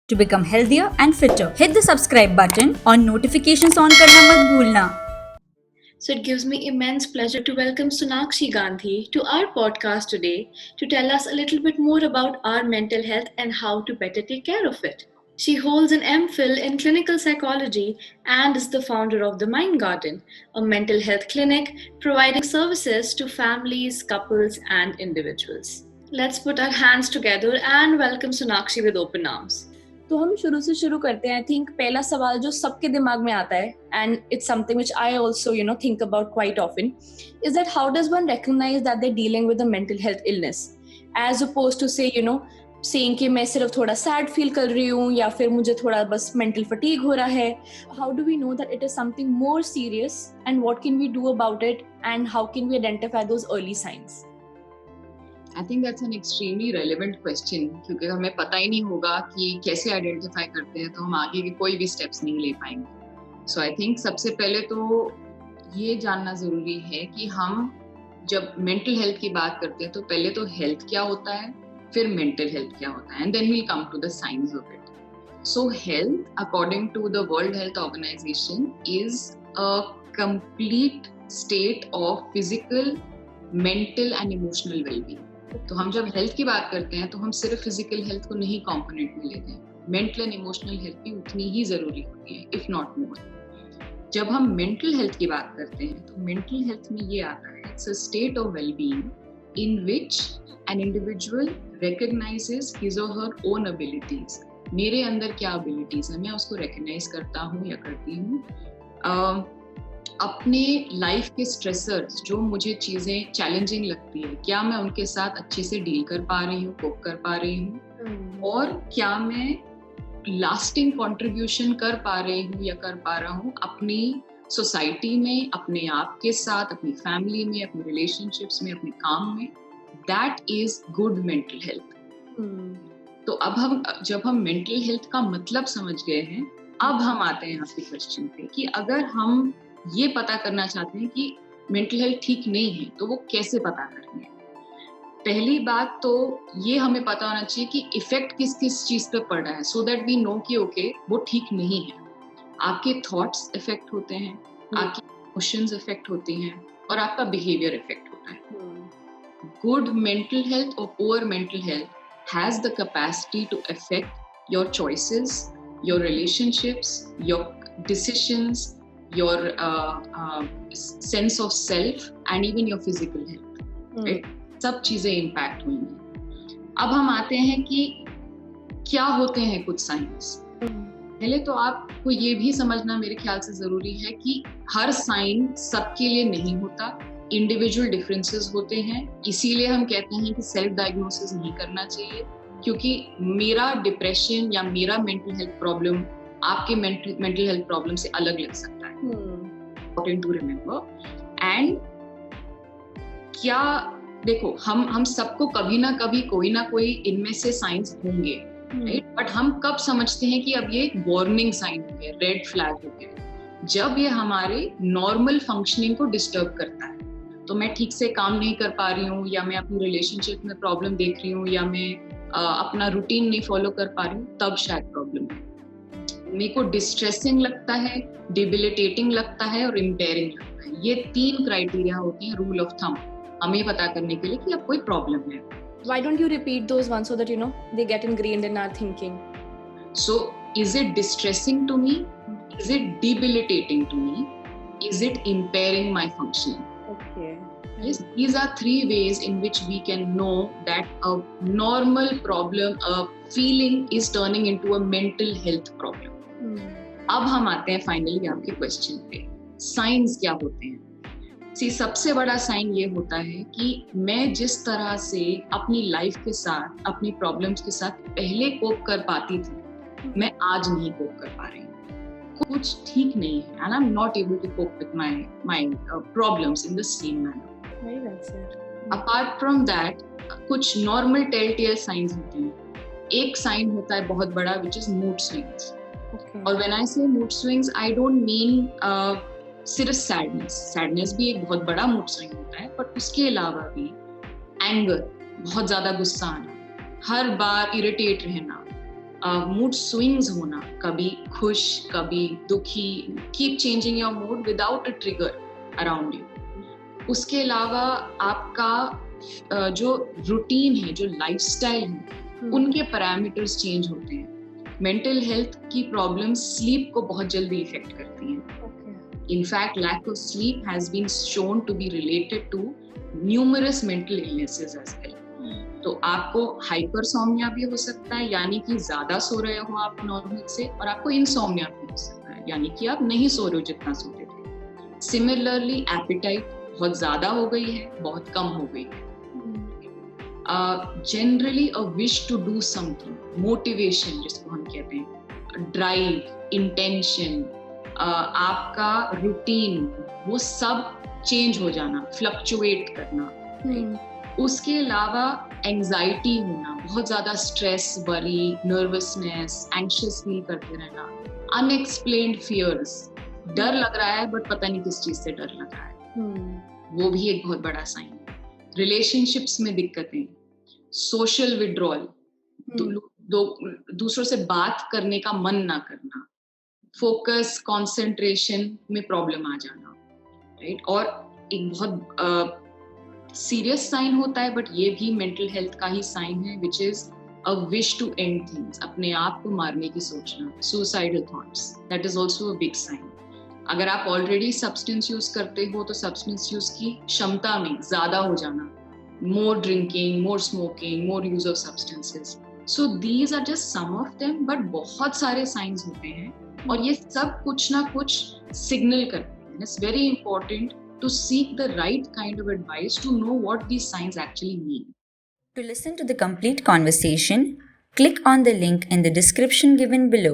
to become healthier and fitter. Hit the subscribe button और notifications on करना मत भूलना. So it gives me immense pleasure to welcome Sonakshi Gandhi to our podcast today to tell us a little bit more about our mental health and how to better take care of it. She holds an MPhil in clinical psychology and is the founder of the Mind Garden, a mental health clinic providing services to families, couples, and individuals. Let's put our hands together and welcome Sonakshi with open arms. तो हम शुरू से शुरू करते हैं. I think पहला सवाल जो सबके दिमाग में आता है, and it's something which I also think about quite often, is that how does one recognise that they dealing with a mental health illness as opposed to say saying कि मैं सिर्फ थोड़ा सैड फील कर रही हूँ या फिर मुझे थोड़ा बस मेंटल फटीग हो रहा है. How do we know that it is something more serious and what can we do about it and how can we identify those early signs? I think that's an extremely relevant question क्योंकि हमें पता ही नहीं होगा कि कैसे identify करते हैं तो हम आगे के कोई भी स्टेप्स नहीं ले पाएंगे. सो आई थिंक सबसे पहले तो ये जानना ज़रूरी है कि हम जब मेंटल हेल्थ की बात करते हैं तो पहले तो हेल्थ क्या होता है, फिर मेंटल हेल्थ क्या होता है, and then we'll come to the signs of it. So health, according to the World Health Organization, is a complete state of physical, mental and emotional well-being. तो हम जब हेल्थ की बात करते हैं तो हम सिर्फ फिजिकल हेल्थ को नहीं कंपोनेंट में लेते हैं, मेंटल एंड इमोशनल हेल्थ भी उतनी ही जरूरी होती है, इफ नॉट मोर. जब हम मेंटल हेल्थ की बात करते हैं तो मेंटल हेल्थ में ये आता है, it's a state of wellbeing in which an individual recognises his और हर ओन एबिलिटीज. मेरे अंदर क्या एबिलिटीज है, मैं उसको रिकॉग्नाइज करता हूँ या करती हूँ. अपने लाइफ के स्ट्रेसर्स जो मुझे चीज़ें चैलेंजिंग लगती है, क्या मैं उनके साथ अच्छे से डील कर पा रही हूँ, कोप कर पा रही हूँ, और क्या मैं लास्टिंग कंट्रीब्यूशन कर पा रही हूँ या कर पा रहा हूँ अपनी सोसाइटी में, अपने आप के साथ, अपनी फैमिली में, अपने रिलेशनशिप्स में, अपने काम में. That is good mental health. तो अब जब हम मेंटल हेल्थ का मतलब समझ गए हैं, अब हम आते हैं आपके क्वेश्चन पे कि अगर हम ये पता करना चाहते हैं कि मेंटल हेल्थ ठीक नहीं है तो वो कैसे पता करेंगे. पहली बात तो ये हमें पता होना चाहिए कि इफेक्ट किस किस चीज पे पड़ रहा है, सो दैट वी नो कि ओके वो ठीक नहीं है. आपके थॉट्स इफेक्ट होते हैं, आपकी इमोशंस इफेक्ट होती हैं और आपका बिहेवियर इफेक्ट होता है. गुड मेंटल हेल्थ और poor mental health has the capacity to affect your choices, your relationships, your decisions, your sense of self and even your physical health. right? सब चीजें impact होंगी. अब हम आते हैं कि क्या होते हैं कुछ साइंस. पहले तो आपको ये भी समझना मेरे ख्याल से जरूरी है कि हर साइन सबके लिए नहीं होता, इंडिविजुअल डिफरेंसेस होते हैं. इसीलिए हम कहते हैं कि सेल्फ डायग्नोसिस नहीं करना चाहिए, क्योंकि मेरा डिप्रेशन या मेरा मेंटल हेल्थ प्रॉब्लम आपके मेंटल हेल्थ प्रॉब्लम से अलग लग सकता है. Important to remember. And क्या देखो, हम सबको कभी ना कभी कोई ना कोई इनमें से साइंस होंगे, राइट? बट हम कब समझते हैं कि अब ये वार्निंग साइन हो गया, रेड फ्लैग हो गया, जब ये हमारे नॉर्मल फंक्शनिंग को डिस्टर्ब करता है. तो मैं ठीक से काम नहीं कर पा रही हूँ, या मैं अपनी रिलेशनशिप में प्रॉब्लम देख रही हूँ, या मैं अपना रूटीन नहीं फॉलो कर पा रही हूँ, तब शायद प्रॉब्लम है. मेरे को डिस्ट्रेसिंग लगता है, डिबिलिटेटिंग लगता है और इम्पेयरिंग लगता है. ये 3 क्राइटेरिया होती हैं रूल ऑफ थंब हमें पता करने के लिए कि अब कोई प्रॉब्लम है. Why don't you repeat those ones so that they get ingrained in our thinking? So is it distressing to me? Is it debilitating to me? Is it impairing my functioning? Okay. Yes, these are 3 ways in which we can know that a normal problem, a feeling is turning into a mental health problem. अब हम आते हैं finally आपके question पे, science क्या होते हैं. सबसे बड़ा साइन ये होता है कि मैं जिस तरह से अपनी लाइफ के साथ, अपनी प्रॉब्लम्स के साथ पहले कोप कर पाती थी, मैं आज नहीं कोप कर पा रही हूँ. कुछ ठीक नहीं है, and I'm not able to cope with my problems in the same manner. Very well said. Apart from that, कुछ normal telltale signs होते हैं. एक साइन होता है बहुत बड़ा, which is mood swings. Okay. और when I say mood swings, I don't mean सिर्फ सैडनेस भी एक बहुत बड़ा मूड स्विंग होता है, पर उसके अलावा भी एंगर, बहुत ज्यादा गुस्सा आना, हर बार इरिटेट रहना, मूड स्विंग्स होना, कभी खुश कभी दुखी, keep changing your mood without a trigger around you. उसके अलावा आपका जो रूटीन है, जो लाइफस्टाइल है, उनके पैरामीटर्स चेंज होते हैं। मेंटल हेल्थ की प्रॉब्लम्स स्लीप को बहुत जल्दी इफेक्ट करती हैं। In fact, lack of sleep has been shown to be related to numerous mental illnesses as well. तो आपको हाइपरसोम्निया भी हो सकता है, यानी कि ज्यादा सो रहे हो आप नॉर्मल से, और आपको इंसोम्निया भी हो सकता है, यानी कि आप नहीं सो रहे हो जितना सोते थे। सिमिलरली एपेटाइट बहुत ज्यादा हो गई है, बहुत कम हो गई है। Generally a wish to do something, motivation जिसको हम कहते हैं, ड्राइव, इंटेंशन, आपका रूटीन, वो सब चेंज हो जाना, फ्लक्चुएट करना। उसके अलावा एंजाइटी होना, बहुत ज्यादा stress, worry, nervousness, anxious feel करते रहना, अनएक्सप्लेन्ड फियर्स, डर लग रहा है बट पता नहीं किस चीज से डर लग रहा है, वो भी एक बहुत बड़ा साइन है। रिलेशनशिप्स में दिक्कतें, सोशल विड्रॉल, दूसरों से बात करने का मन ना करना, फोकस, कंसंट्रेशन में प्रॉब्लम आ जाना, राइट। और एक बहुत सीरियस साइन होता है, बट ये भी मेंटल हेल्थ का ही साइन है, which is a wish to end things, अपने आप को मारने की सोचना, suicidal thoughts, that is also a big sign. अगर आप ऑलरेडी सब्सटेंस यूज करते हो तो सब्सटेंस यूज की क्षमता में ज्यादा हो जाना, more drinking, more smoking, more use of substances. So these are just some of them, but बहुत सारे साइंस होते हैं और ये सब कुछ ना कुछ सिग्नल करते हैं। It's very important to seek the right kind of advice to know what these signs actually mean. To listen to the complete conversation, click on the link in the description given below.